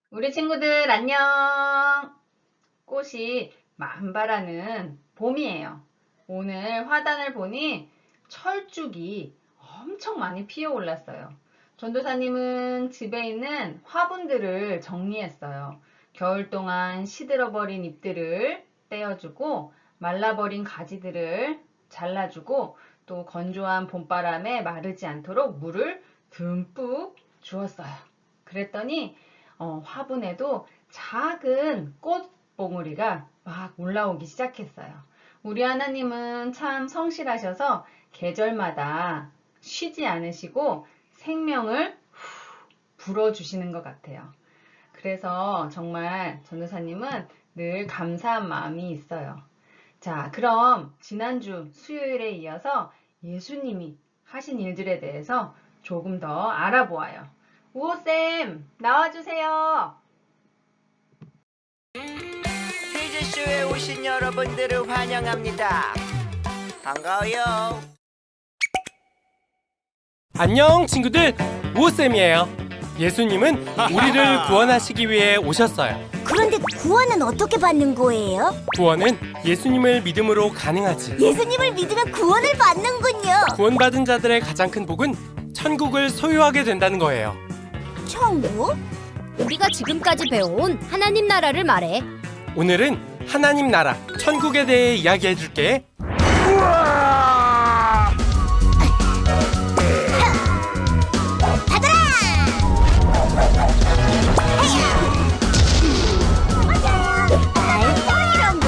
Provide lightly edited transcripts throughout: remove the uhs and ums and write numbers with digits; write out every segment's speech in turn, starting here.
우리 친구들 안녕. 꽃이 만발하는 봄이에요. 오늘 화단을 보니 철쭉이 엄청 많이 피어 올랐어요. 전도사님은 집에 있는 화분들을 정리했어요. 겨울 동안 시들어버린 잎들을 떼어주고 말라버린 가지들을 잘라주고 또 건조한 봄바람에 마르지 않도록 물을 듬뿍 주었어요. 그랬더니 화분에도 작은 꽃봉오리가 막 올라오기 시작했어요. 우리 하나님은 참 성실하셔서 계절마다 쉬지 않으시고 생명을 불어주시는 것 같아요. 그래서 정말 전도사님은 늘 감사한 마음이 있어요. 자, 그럼 지난주 수요일에 이어서 예수님이 하신 일들에 대해서 조금 더 알아보아요. 우호쌤, 나와주세요. 퀴즈쇼에 오신 여러분들을 환영합니다. 반가워요. 안녕 친구들, 우호쌤이에요. 예수님은 우리를 구원하시기 위해 오셨어요. 그런데 구원은 어떻게 받는 거예요? 구원은 예수님을 믿음으로 가능하지. 예수님을 믿으면 구원을 받는군요. 구원받은 자들의 가장 큰 복은 천국을 소유하게 된다는 거예요. 천국? 우리가 지금까지 배워온 하나님 나라를 말해. 오늘은 하나님 나라, 천국에 대해 이야기해 줄게. 받아라! 알죠, 이런 걸.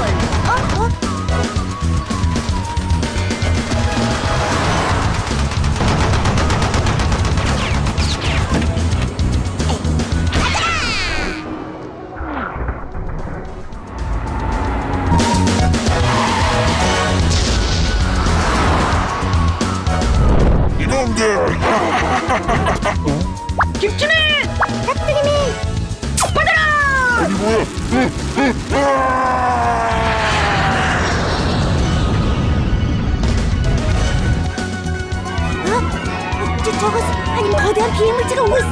저것은 아니 거대한 비행물체가 오고 있어.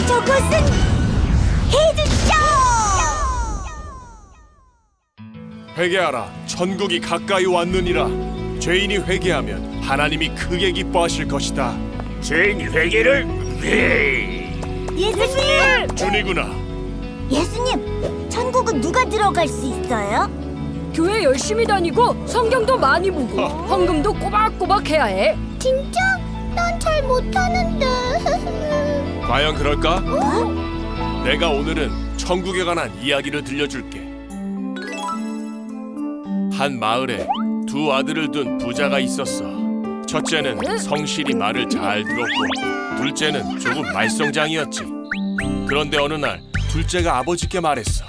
저것은 헤이즈쇼. 회개하라, 천국이 가까이 왔느니라. 죄인이 회개하면 하나님이 크게 기뻐하실 것이다. 죄인이 회개를 예수님! 주니구나. 예수님, 천국은 누가 들어갈 수 있어요? 교회 열심히 다니고 성경도 많이 보고 헌금도 꼬박꼬박 해야 해. 진짜? 난 잘 못하는데. 과연 그럴까? 내가 오늘은 천국에 관한 이야기를 들려줄게. 한 마을에 두 아들을 둔 부자가 있었어. 첫째는 성실히 말을 잘 들었고 둘째는 조금 말썽장이었지. 그런데 어느 날 둘째가 아버지께 말했어.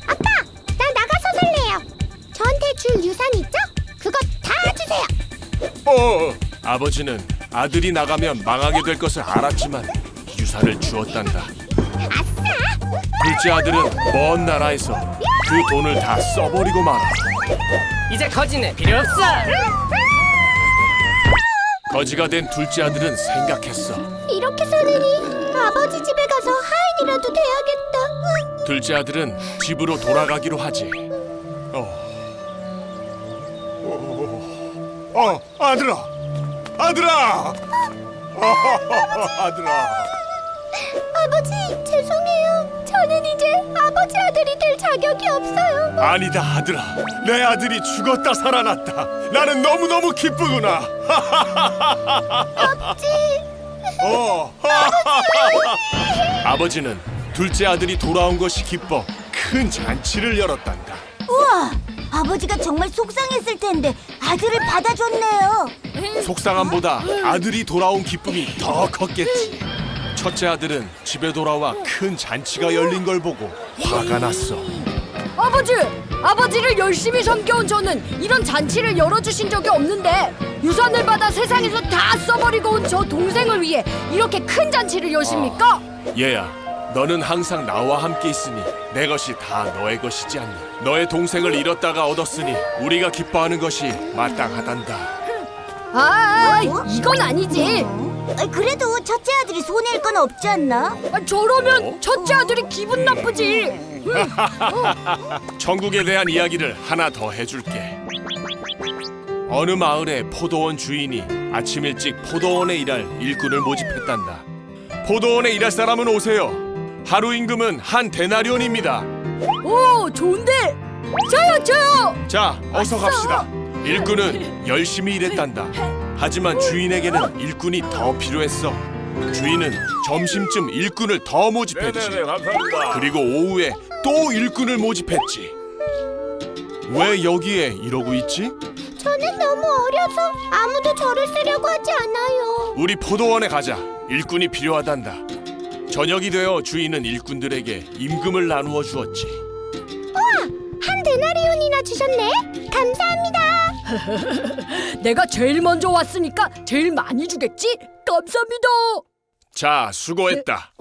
나 나가서 살래요. 저한테 줄 유산 있죠? 그거 다 주세요. 아버지는 아들이 나가면 망하게 될 것을 알았지만 유산을 주었단다. 아싸! 둘째 아들은 먼 나라에서 그 돈을 다 써버리고 말아. 이제 거지는 필요 없어. 거지가 된 둘째 아들은 생각했어. 이렇게 살으니 아버지 집에 가서 하인이라도 돼야겠다. 둘째 아들은 집으로 돌아가기로 하지. 아들아, 아들아, 아들아. 아버지, 죄송해요. 저는 이제 아버지 아들이 될 자격이 없어요. 아니다, 아들아. 내 아들이 죽었다 살아났다. 나는 너무너무 기쁘구나. 아버지. 아버지는 둘째 아들이 돌아온 것이 기뻐 큰 잔치를 열었단다. 우와, 아버지가 정말 속상했을 텐데 아들을 받아줬네요. 속상함보다 아들이 돌아온 기쁨이 더 컸겠지. 첫째 아들은 집에 돌아와 큰 잔치가 열린 걸 보고 화가 났어. 아버지를 열심히 섬겨온 저는 이런 잔치를 열어주신 적이 없는데 유산을 받아 세상에서 다 써버리고 온 저 동생을 위해 이렇게 큰 잔치를 여십니까? 얘야, 너는 항상 나와 함께 있으니 내 것이 다 너의 것이지 않니? 너의 동생을 잃었다가 얻었으니 우리가 기뻐하는 것이 마땅하단다. 이건 아니지. 그래도 첫째 아들이 손해일 건 없지 않나? 저러면 첫째 아들이 기분 나쁘지. 천국에 대한 이야기를 하나 더 해줄게. 어느 마을에 포도원 주인이 아침 일찍 포도원에 일할 일꾼을 모집했단다. 포도원에 일할 사람은 오세요. 하루 임금은 한 데나리온입니다. 오, 좋은데. 저요. 자, 어서 갑시다. 일꾼은 열심히 일했단다. 하지만 주인에게는 일꾼이 더 필요했어. 주인은 점심쯤 일꾼을 더 모집했지. 그리고 오후에 또 일꾼을 모집했지. 왜 여기에 이러고 있지? 저는 너무 어려서 아무도 저를 쓰려고 하지 않아요. 우리 포도원에 가자. 일꾼이 필요하단다. 저녁이 되어 주인은 일꾼들에게 임금을 나누어 주었지. 한 데나리온이나 주셨네. 감사합니다. 내가 제일 먼저 왔으니까 제일 많이 주겠지? 감사합니다. 자, 수고했다.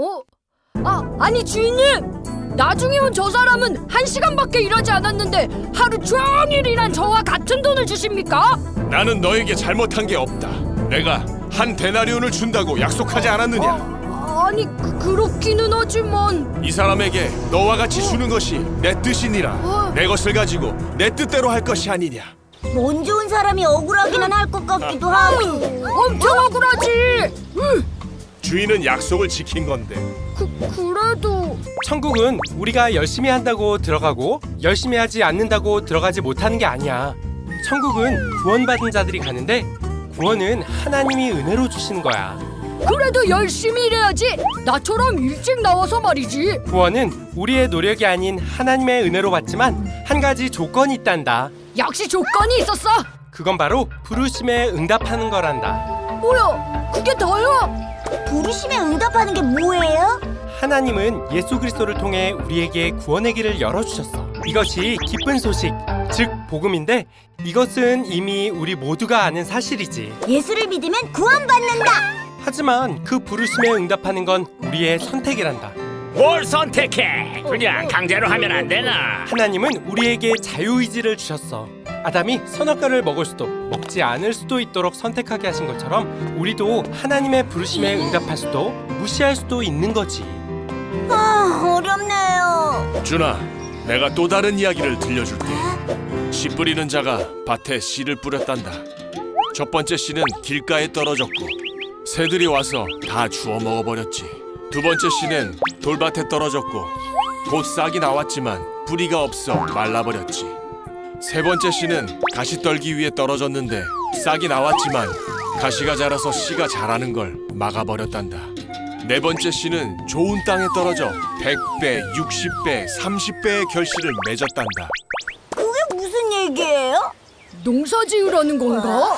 아니 주인님. 나중에 온 저 사람은 1시간밖에 일하지 않았는데 하루 종일 일한 저와 같은 돈을 주십니까? 나는 너에게 잘못한 게 없다. 내가 한 데나리온을 준다고 약속하지 않았느냐? 아니 그렇기는 하지만 이 사람에게 너와 같이 주는 것이 내 뜻이니라. 내 것을 가지고 내 뜻대로 할 것이 아니냐? 못 좋은 사람이 억울하기는 할 것 같기도 하고. 엄청 억울하지. 주인은 약속을 지킨 건데. 그래도 천국은 우리가 열심히 한다고 들어가고 열심히 하지 않는다고 들어가지 못하는 게 아니야. 천국은 구원받은 자들이 가는데 구원은 하나님이 은혜로 주시는 거야. 그래도 열심히 일해야지. 나처럼 일찍 나와서 말이지. 구원은 우리의 노력이 아닌 하나님의 은혜로 받지만 한 가지 조건이 있단다. 역시 조건이 있었어. 그건 바로 부르심에 응답하는 거란다. 뭐야? 그게 다야? 부르심에 응답하는 게 뭐예요? 하나님은 예수 그리스도를 통해 우리에게 구원의 길을 열어주셨어. 이것이 기쁜 소식, 즉 복음인데 이것은 이미 우리 모두가 아는 사실이지. 예수를 믿으면 구원받는다. 하지만 그 부르심에 응답하는 건 우리의 선택이란다. 뭘 선택해? 그냥 강제로 하면 안 되나? 하나님은 우리에게 자유의지를 주셨어. 아담이 선악과를 먹을 수도 먹지 않을 수도 있도록 선택하게 하신 것처럼 우리도 하나님의 부르심에 응답할 수도 무시할 수도 있는 거지. 어렵네요. 준아, 내가 또 다른 이야기를 들려줄게. 씨 뿌리는 자가 밭에 씨를 뿌렸단다. 첫 번째 씨는 길가에 떨어졌고 새들이 와서 다 주워 먹어버렸지. 두 번째 씨는 돌밭에 떨어졌고 곧 싹이 나왔지만 뿌리가 없어 말라버렸지. 세 번째 씨는 가시떨기 위에 떨어졌는데 싹이 나왔지만 가시가 자라서 씨가 자라는 걸 막아버렸단다. 네 번째 씨는 좋은 땅에 떨어져 100배, 60배, 30배의 결실을 맺었단다. 그게 무슨 얘기예요? 농사 지으라는 건가?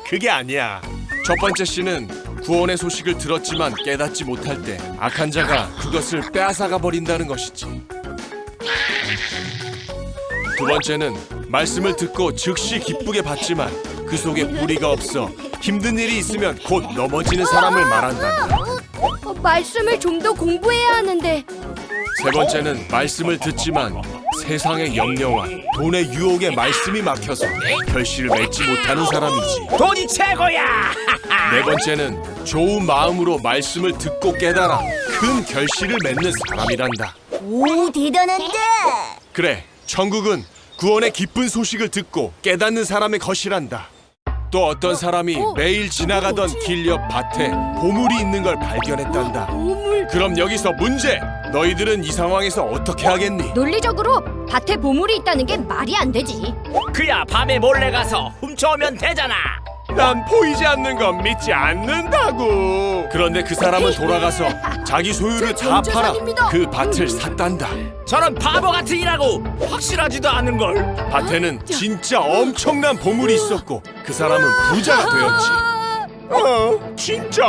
그게 아니야. 첫 번째 씨는 구원의 소식을 들었지만 깨닫지 못할 때 악한 자가 그것을 빼앗아가 버린다는 것이지. 두 번째는 말씀을 듣고 즉시 기쁘게 받지만 그 속에 뿌리가 없어 힘든 일이 있으면 곧 넘어지는 사람을 말한단다. 말씀을 좀 더 공부해야 하는데. 세 번째는 말씀을 듣지만 세상의 염려와 돈의 유혹에 말씀이 막혀서 결실을 맺지 못하는 사람이지. 돈이 최고야! 네 번째는 좋은 마음으로 말씀을 듣고 깨달아 큰 결실을 맺는 사람이란다. 오, 대단한데. 그래, 천국은 구원의 기쁜 소식을 듣고 깨닫는 사람의 것이란다. 또 어떤 사람이 매일 지나가던 길 옆 밭에 보물이 있는 걸 발견했단다. 그럼 여기서 문제! 너희들은 이 상황에서 어떻게 하겠니? 논리적으로 밭에 보물이 있다는 게 말이 안 되지. 그야 밤에 몰래 가서 훔쳐오면 되잖아. 난 보이지 않는 건 믿지 않는다고. 그런데 그 사람은 돌아가서 자기 소유를 제 다 전 팔아 재산입니다. 그 밭을 샀단다. 저런 바보 같은 일하고 확실하지도 않은 걸. 밭에는 진짜 엄청난 보물이 있었고 그 사람은 부자가 되었지. 진짜?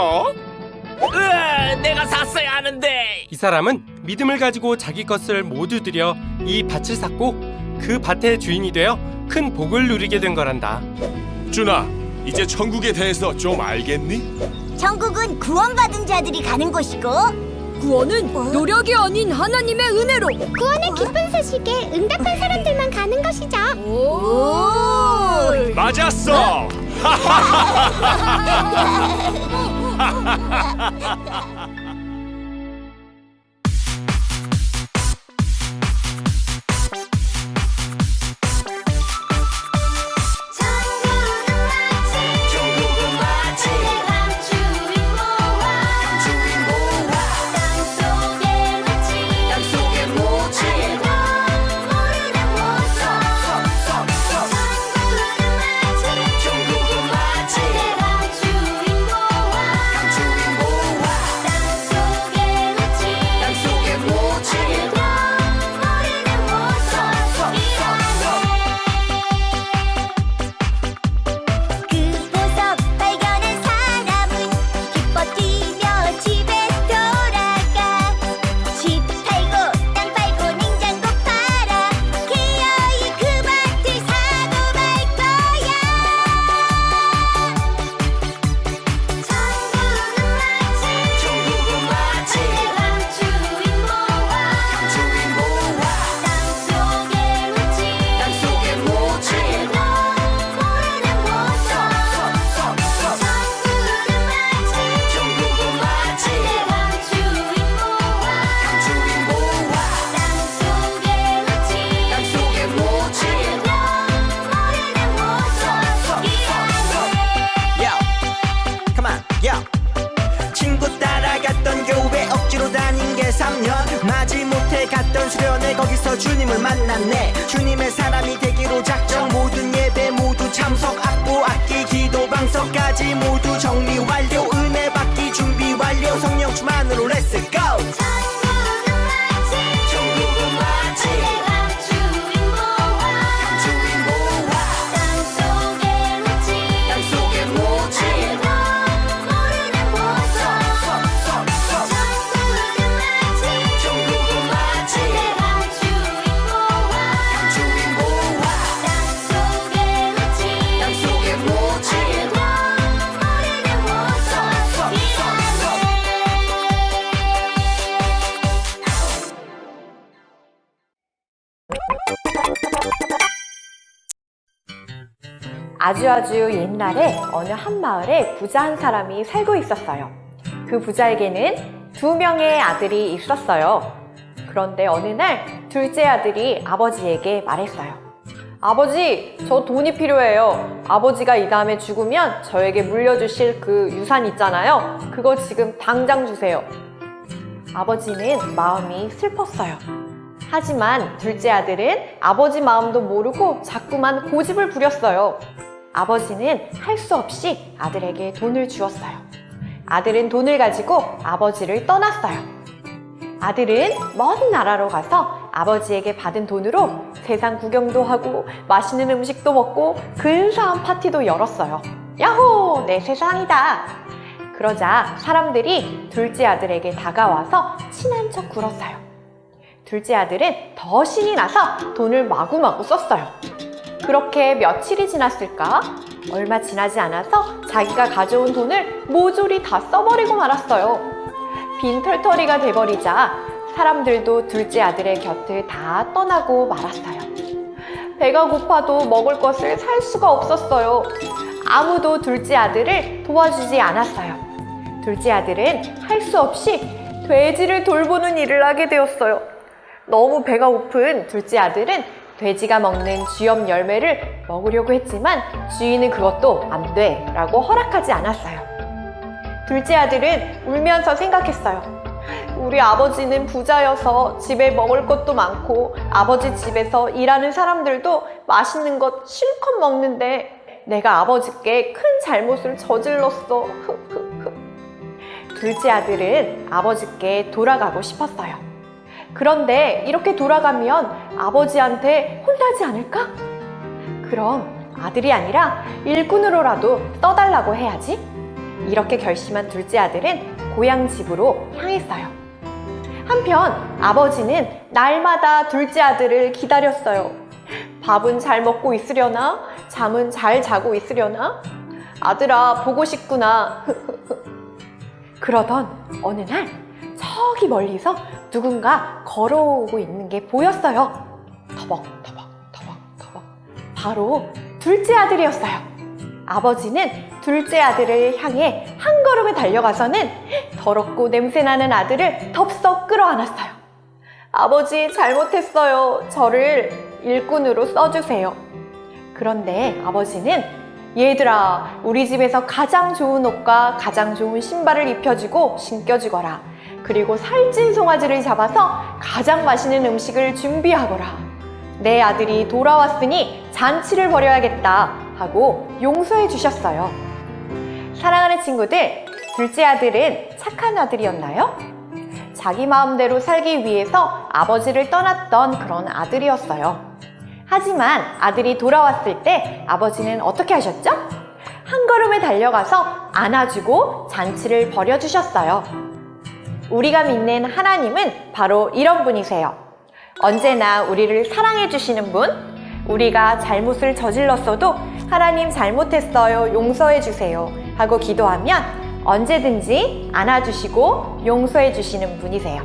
내가 샀어야 하는데. 이 사람은 믿음을 가지고 자기 것을 모두 들여 이 밭을 샀고 그 밭의 주인이 되어 큰 복을 누리게 된 거란다. 준아, 이제 천국에 대해서 좀 알겠니? 천국은 구원받은 자들이 가는 곳이고 구원은 노력이 아닌 하나님의 은혜로. 구원의 기쁜 소식에 응답한 사람들만 가는 것이죠. 오! 맞았어. 갔던 수련회 거기서 주님을 만났네. 주님의 사람이 되기로 작정, 모든 예배 모두 참석, 악보 악기 기도 방석까지 모두 정리 완료. 은혜 받기 준비 완료. 성령 충만으로 Let's go. 아주 옛날에 어느 한 마을에 부자 한 사람이 살고 있었어요. 그 부자에게는 2명의 아들이 있었어요. 그런데 어느 날 둘째 아들이 아버지에게 말했어요. 아버지, 저 돈이 필요해요. 아버지가 이 다음에 죽으면 저에게 물려주실 그 유산 있잖아요. 그거 지금 당장 주세요. 아버지는 마음이 슬펐어요. 하지만 둘째 아들은 아버지 마음도 모르고 자꾸만 고집을 부렸어요. 아버지는 할 수 없이 아들에게 돈을 주었어요. 아들은 돈을 가지고 아버지를 떠났어요. 아들은 먼 나라로 가서 아버지에게 받은 돈으로 세상 구경도 하고 맛있는 음식도 먹고 근사한 파티도 열었어요. 야호! 내 세상이다! 그러자 사람들이 둘째 아들에게 다가와서 친한 척 굴었어요. 둘째 아들은 더 신이 나서 돈을 마구마구 썼어요. 그렇게 며칠이 지났을까? 얼마 지나지 않아서 자기가 가져온 돈을 모조리 다 써버리고 말았어요. 빈털터리가 돼버리자 사람들도 둘째 아들의 곁을 다 떠나고 말았어요. 배가 고파도 먹을 것을 살 수가 없었어요. 아무도 둘째 아들을 도와주지 않았어요. 둘째 아들은 할 수 없이 돼지를 돌보는 일을 하게 되었어요. 너무 배가 고픈 둘째 아들은 돼지가 먹는 쥐염 열매를 먹으려고 했지만 주인은 그것도 안 돼 라고 허락하지 않았어요. 둘째 아들은 울면서 생각했어요. 우리 아버지는 부자여서 집에 먹을 것도 많고 아버지 집에서 일하는 사람들도 맛있는 것 실컷 먹는데 내가 아버지께 큰 잘못을 저질렀어. 둘째 아들은 아버지께 돌아가고 싶었어요. 그런데 이렇게 돌아가면 아버지한테 혼나지 않을까? 그럼 아들이 아니라 일꾼으로라도 떠달라고 해야지. 이렇게 결심한 둘째 아들은 고향 집으로 향했어요. 한편 아버지는 날마다 둘째 아들을 기다렸어요. 밥은 잘 먹고 있으려나? 잠은 잘 자고 있으려나? 아들아, 보고 싶구나. 그러던 어느 날 저기 멀리서 누군가 걸어오고 있는 게 보였어요. 터벅 터벅 터벅 터벅. 바로 둘째 아들이었어요. 아버지는 둘째 아들을 향해 한 걸음에 달려가서는 더럽고 냄새나는 아들을 덥석 끌어안았어요. 아버지, 잘못했어요. 저를 일꾼으로 써주세요. 그런데 아버지는 얘들아, 우리 집에서 가장 좋은 옷과 가장 좋은 신발을 입혀주고 신겨주거라. 그리고 살찐 송아지를 잡아서 가장 맛있는 음식을 준비하거라. 내 아들이 돌아왔으니 잔치를 벌여야겠다 하고 용서해 주셨어요. 사랑하는 친구들, 둘째 아들은 착한 아들이었나요? 자기 마음대로 살기 위해서 아버지를 떠났던 그런 아들이었어요. 하지만 아들이 돌아왔을 때 아버지는 어떻게 하셨죠? 한 걸음에 달려가서 안아주고 잔치를 벌여주셨어요. 우리가 믿는 하나님은 바로 이런 분이세요. 언제나 우리를 사랑해 주시는 분, 우리가 잘못을 저질렀어도 하나님 잘못했어요, 용서해 주세요 하고 기도하면 언제든지 안아주시고 용서해 주시는 분이세요.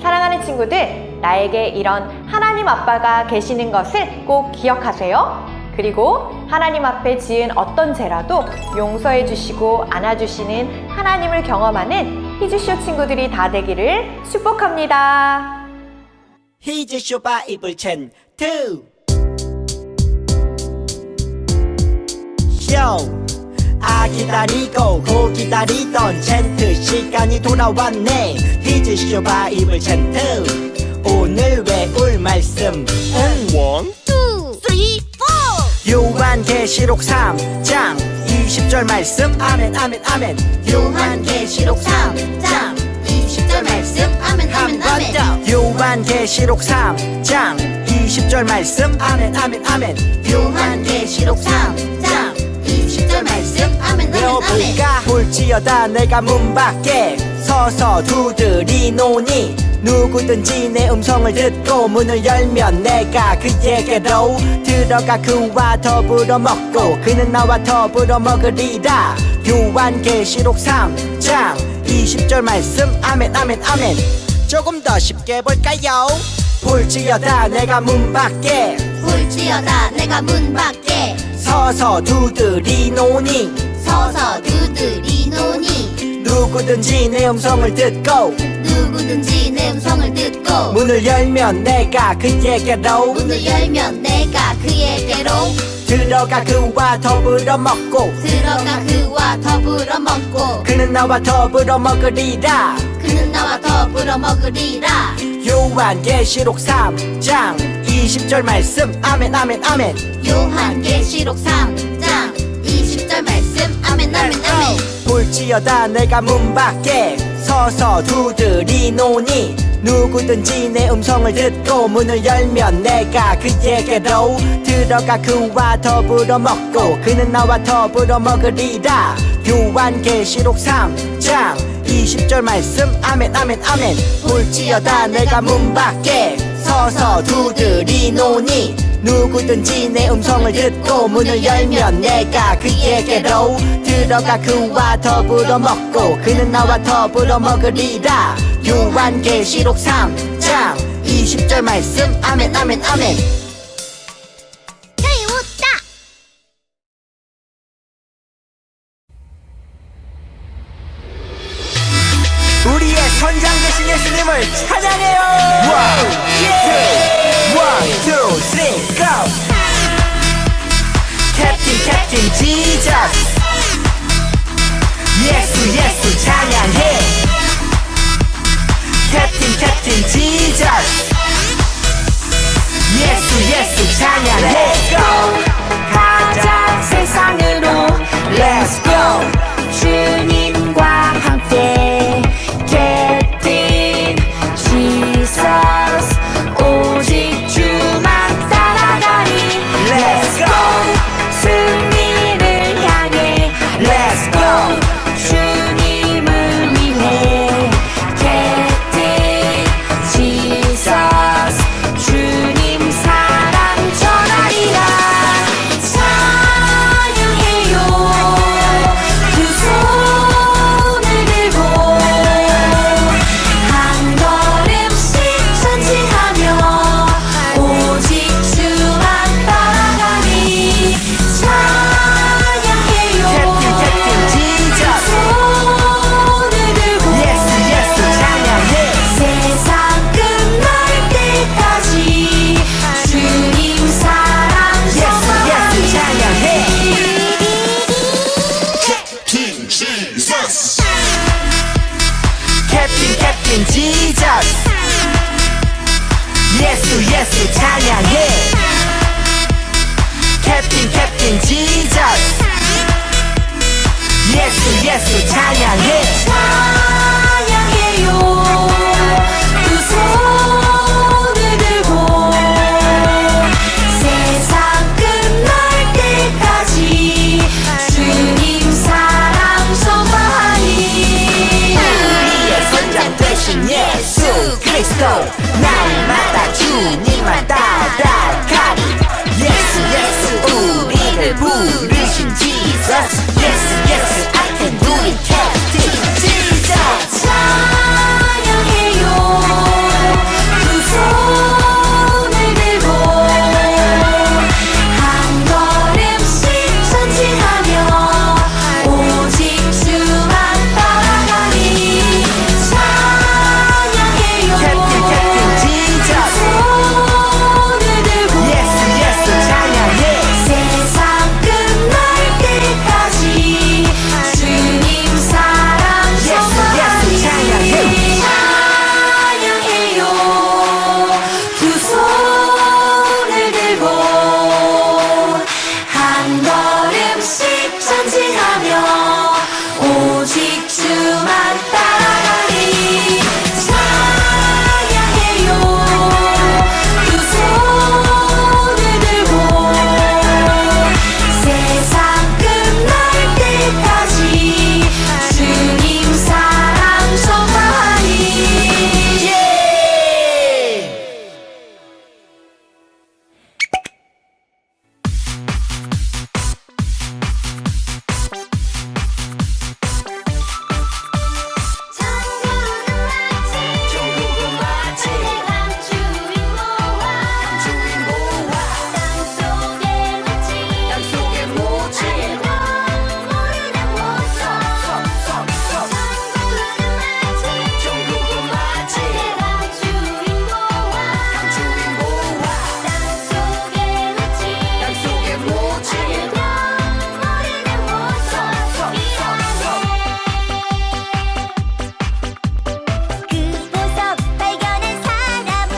사랑하는 친구들, 나에게 이런 하나님 아빠가 계시는 것을 꼭 기억하세요. 그리고 하나님 앞에 지은 어떤 죄라도 용서해 주시고 안아주시는 하나님을 경험하는 히즈쇼 친구들이 다 되기를 축복합니다. 히즈쇼 바이블 챈 2 쇼! 기다리고 고 기다리던 챈트 시간이 돌아왔네. 히즈쇼 바이블 챈 2 오늘 외울 말씀은 1, 2, 3, 4 요한계시록 3장 20절 말씀 아멘 아멘 아멘. 요한계시록 3장 20절 말씀 아멘 아멘 아멘. 요한계시록 3장 20절 말씀 아멘 아멘 아멘. 요한계시록 3장 20절 말씀 아멘 아멘 아멘. 외워볼까? 볼지어다 내가 문 밖에 서서 두드리노니 누구든지 내 음성을 듣고 문을 열면 내가 그에게로 들어가 그와 더불어 먹고 그는 나와 더불어 먹으리라. 요한계시록 3장 20절 말씀 아멘 아멘 아멘. 조금 더 쉽게 볼까요? 볼지어다 내가 문 밖에 볼지어다 내가 문 밖에 서서 두드리노니 서서 두드리노니 누구든지 내 음성을 듣고 누구든지 내 음성을 듣고 문을 열면 내가 그에게로 문을 열면 내가 그에게로 들어가 그와 더불어 먹고 들어가 그와 더불어 먹고 그는 나와 더불어 먹으리라. 그는 나와 더불어 먹으리라. 요한계시록 3장 20절 말씀 아멘 아멘 아멘. 요한계시록 3장 20절 말씀 아멘 아멘 아멘. 볼지어다 내가 문 밖에 서서 두드리노니 누구든지 내 음성을 듣고 문을 열면 내가 그에게로 들어가 그와 더불어 먹고 그는 나와 더불어 먹으리라. 요한계시록 3장 20절 말씀 아멘 아멘 아멘. 볼지어다 내가 문 밖에 서서 두드리노니 누구든지 내 음성을 듣고 문을 열면 내가 그에게로 들어가 그와 더불어 먹고 그는 나와 더불어 먹으리라. 요한계시록 3장 20절 말씀 아멘 아멘 아멘. 배웠다. 우리의 선장 되신 예수님을 찬양해요. 1, 2, 3, go. 캡틴 지저스 예수 찬양해. 캡틴 지저스 예수 찬양해. Go 가자 세상으로 Let's go 주님과 함께 캡틴 지저스 오직 주만 따라가리. Let's go 승리를 향해 Let's go 주님을 위해 캡틴 지저스 주님 사랑 전하리라. 예수 예수 찬양해 캡틴 지저스 예수 예수 찬양해 찬양해요 두 손을 들고 세상 끝날 때까지 주님 사랑 전하니 우리의 선장 되신 예수 그리스도 날마다 주님만 따라가리 예수 예수 우리를 부르신 Jesus 예수 예수 I can do it Captain Jesus 찬양해요 두 손을 들고 한 걸음씩 전진하며 오직 주만 따라가리 찬양해요 Captain Jesus 손을 들고 예수 예수 찬양해 세상 끝날 때까지 주님 사랑 전하리 찬양해요 두 손을 들고 한 걸음씩 전진하며 오직 주만 따라가리 찬양해요 두 손을 들고 세상 끝날 때까지 주님 사랑 전하리 천국은 마치 주인 모아 땅속에 묻힌 모르는 모습 천국은 마치 주인 모아 땅속에 묻힌 모르는 그 보석 발견한 사람은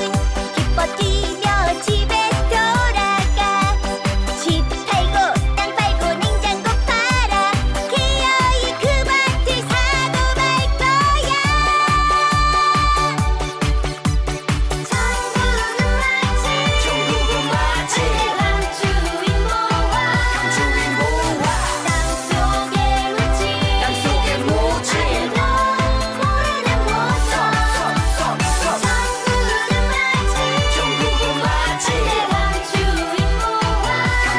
기뻐 뛰며 집에 돌아가 집 팔고 땅 팔고 냉장고 팔아 기어이 그 밭을 사고 말 거야 천국은 마치 주인 모아 땅속에 묻힌 모르는 모습 천국은 마치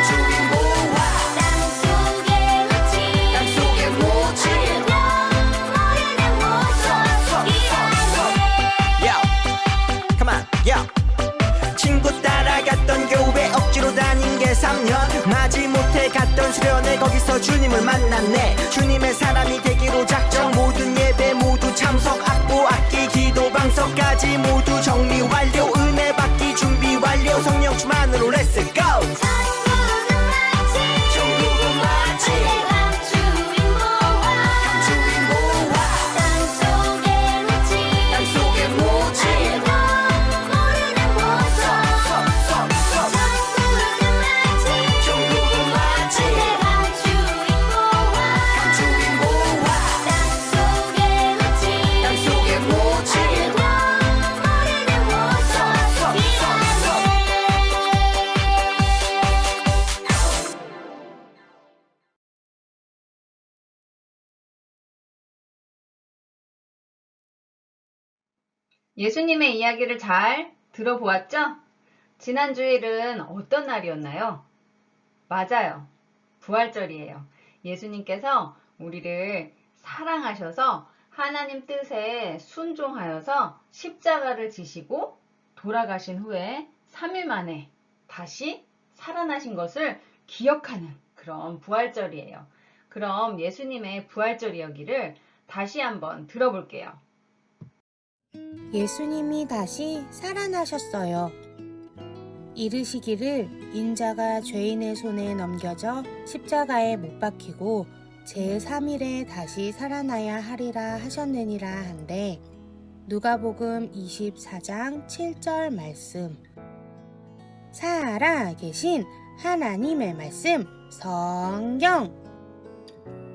주인 모아 땅속에 묻힌 모르는 모습 Yo, come on, yo. 친구 따라갔던 교회 억지로 다닌 게 3년 마지못해 갔던 수련회 거기서 주님을 만났네 주님의 사람이 되기로 작정 모든 예배 모두 참석 악보 악기 기도 방석까지 모두 정리 완료 은혜 받기 준비 완료 성령 충만으로 Let's go 천국은 마치 주인 모아 땅속에 묻힌 모르는 모습 천국은 마치 주인 모아 땅속에 묻힌 모르는 모습 예수님의 이야기를 잘 들어보았죠? 지난 주일은 어떤 날이었나요? 맞아요. 부활절이에요. 예수님께서 우리를 사랑하셔서 하나님 뜻에 순종하여서 십자가를 지시고 돌아가신 후에 3일 만에 다시 살아나신 것을 기억하는 그런 부활절이에요. 그럼 예수님의 부활절 이야기를 다시 한번 들어볼게요. 예수님이 다시 살아나셨어요. 이르시기를 인자가 죄인의 손에 넘겨져 십자가에 못 박히고 제3일에 다시 살아나야 하리라 하셨느니라 한데 누가복음 24장 7절 말씀. 살아계신 하나님의 말씀 성경.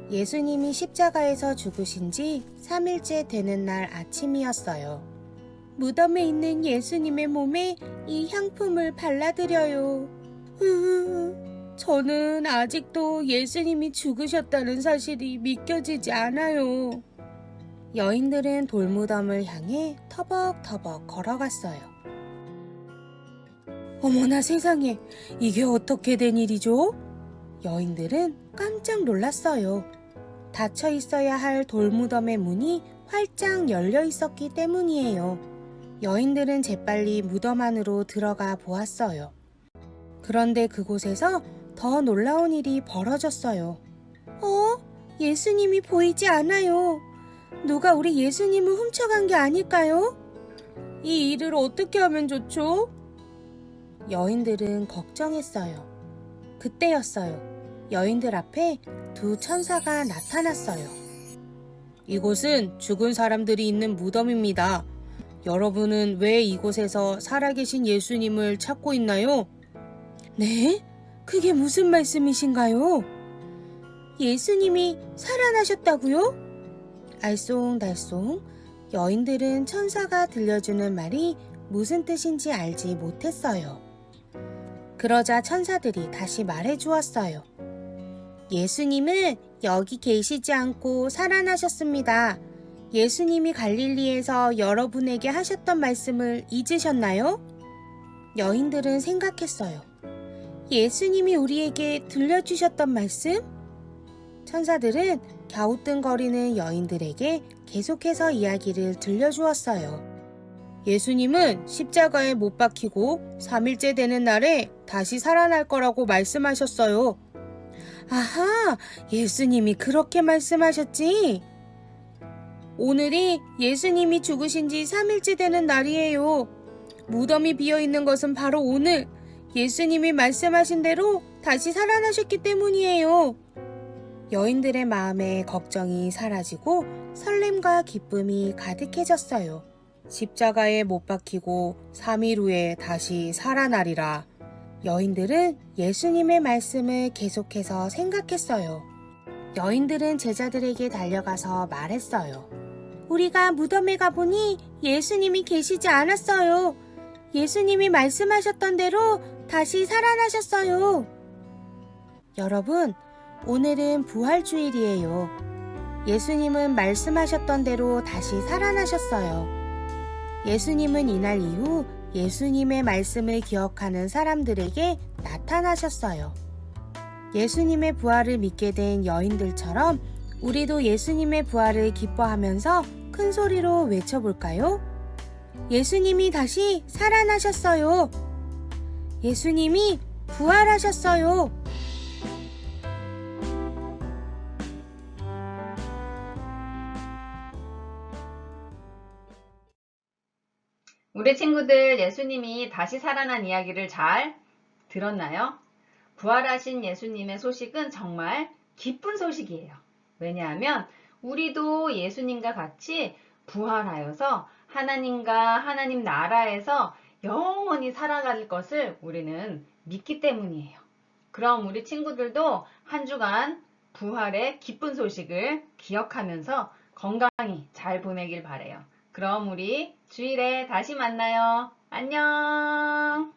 예수님이 십자가에서 죽으신 지 3일째 되는 날 아침이었어요. 무덤에 있는 예수님의 몸에 이 향품을 발라드려요. 저는 아직도 예수님이 죽으셨다는 사실이 믿겨지지 않아요. 여인들은 돌무덤을 향해 터벅터벅 걸어갔어요. 어머나 세상에, 이게 어떻게 된 일이죠? 여인들은 깜짝 놀랐어요. 닫혀 있어야 할 돌무덤의 문이 활짝 열려 있었기 때문이에요. 여인들은 재빨리 무덤 안으로 들어가 보았어요. 그런데 그곳에서 더 놀라운 일이 벌어졌어요. 예수님이 보이지 않아요. 누가 우리 예수님을 훔쳐간 게 아닐까요? 이 일을 어떻게 하면 좋죠? 여인들은 걱정했어요. 그때였어요. 여인들 앞에 두 천사가 나타났어요. 이곳은 죽은 사람들이 있는 무덤입니다. 여러분은 왜 이곳에서 살아계신 예수님을 찾고 있나요? 네? 그게 무슨 말씀이신가요? 예수님이 살아나셨다고요? 알쏭달쏭 여인들은 천사가 들려주는 말이 무슨 뜻인지 알지 못했어요. 그러자 천사들이 다시 말해주었어요. 예수님은 여기 계시지 않고 살아나셨습니다. 예수님이 갈릴리에서 여러분에게 하셨던 말씀을 잊으셨나요? 여인들은 생각했어요. 예수님이 우리에게 들려주셨던 말씀? 천사들은 갸우뚱거리는 여인들에게 계속해서 이야기를 들려주었어요. 예수님은 십자가에 못 박히고 3일째 되는 날에 다시 살아날 거라고 말씀하셨어요. 아하, 예수님이 그렇게 말씀하셨지? 오늘이 예수님이 죽으신 지 3일째 되는 날이에요. 무덤이 비어있는 것은 바로 오늘 예수님이 말씀하신 대로 다시 살아나셨기 때문이에요. 여인들의 마음에 걱정이 사라지고 설렘과 기쁨이 가득해졌어요. 십자가에 못 박히고 3일 후에 다시 살아나리라. 여인들은 예수님의 말씀을 계속해서 생각했어요. 여인들은 제자들에게 달려가서 말했어요. 우리가 무덤에 가보니 예수님이 계시지 않았어요. 예수님이 말씀하셨던 대로 다시 살아나셨어요. 여러분, 오늘은 부활주일이에요. 예수님은 말씀하셨던 대로 다시 살아나셨어요. 예수님은 이날 이후 예수님의 말씀을 기억하는 사람들에게 나타나셨어요. 예수님의 부활을 믿게 된 여인들처럼 우리도 예수님의 부활을 기뻐하면서 큰 소리로 외쳐볼까요? 예수님이 다시 살아나셨어요. 예수님이 부활하셨어요. 우리 친구들 예수님이 다시 살아난 이야기를 잘 들었나요? 부활하신 예수님의 소식은 정말 기쁜 소식이에요. 왜냐하면 우리도 예수님과 같이 부활하여서 하나님과 하나님 나라에서 영원히 살아갈 것을 우리는 믿기 때문이에요. 그럼 우리 친구들도 한 주간 부활의 기쁜 소식을 기억하면서 건강히 잘 보내길 바래요. 그럼 우리 주일에 다시 만나요. 안녕.